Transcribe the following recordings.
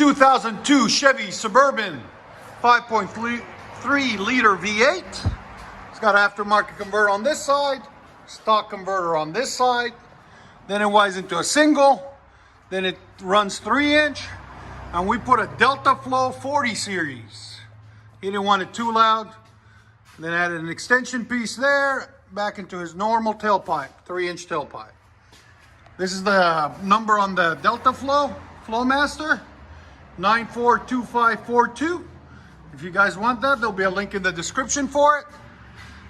2002 Chevy Suburban 5.3 liter V8. It's got an aftermarket converter on this side, stock converter on this side. Then it winds into a single. Then it runs 3-inch. And we put a Delta Flow 40 series. He didn't want it too loud. Then added an extension piece there, back into his normal tailpipe, 3-inch tailpipe. This is the number on the Delta Flow, FLOWMASTer, 942542. If you guys want that, there'll be a link in the description for it.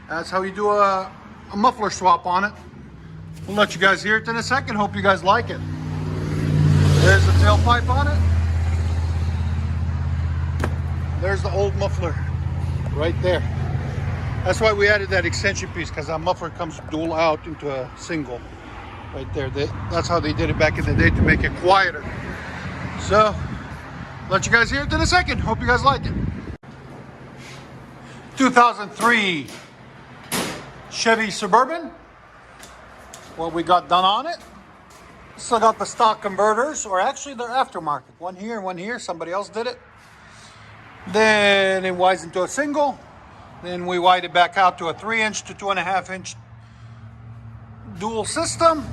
That's how you do a muffler swap on it. We'll let you guys hear it in a second. Hope you guys like it. There's the tailpipe on it. There's the old muffler right there. That's why we added that extension piece, because that muffler comes dual out into a single right there. That's how they did it back in the day, to make it quieter. So, let you guys hear it in a second. Hope you guys like it. 2003 Chevy Suburban. What we got done on it. Still got the stock converters, or actually they're aftermarket. One here and one here. Somebody else did it. Then it winds into a single. Then we wide it back out to a 3-inch to 2.5-inch dual system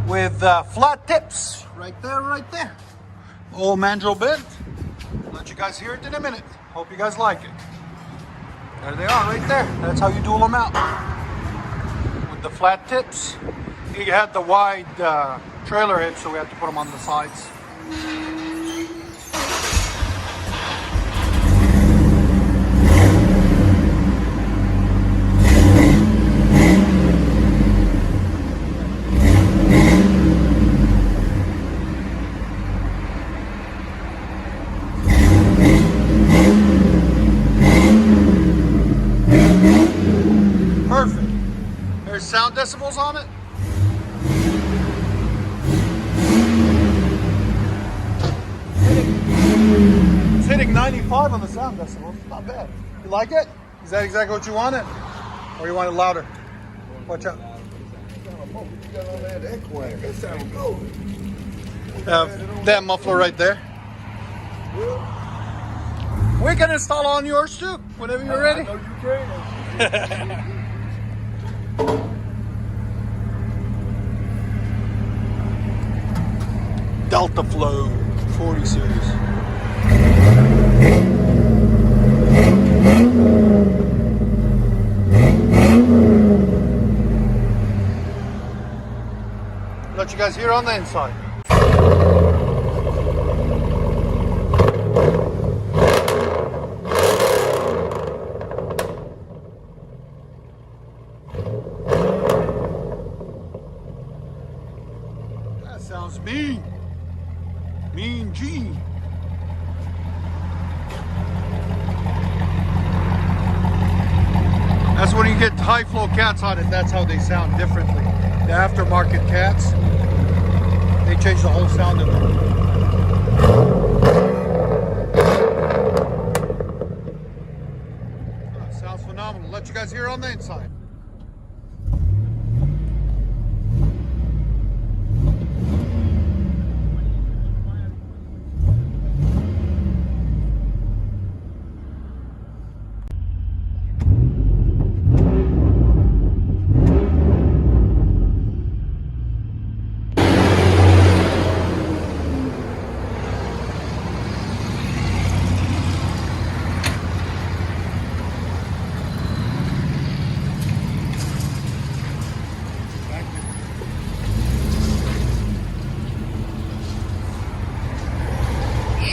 with flat tips. Right there, right there. Old mandrel bit. Let you guys hear it in a minute. Hope you guys like it. There they are, right there. That's how you dual them out. With the flat tips. You had the wide trailer head, so we had to put them on the sides. Perfect. There's sound decibels on it. It's hitting 95 on the sound decibels. Not bad. You like it? Is that exactly what you wanted? Or you want it louder? Watch out. That muffler right there. We can install on yours too, whenever you're ready. I know you can. Delta Flow 40 series. Let you guys hear on the inside. That sounds mean. Mean Gene. That's when you get high flow cats on it. That's how they sound differently. The aftermarket cats, they change the whole sound of them. Sounds phenomenal. Let you guys hear on the inside.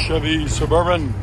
Chevy Suburban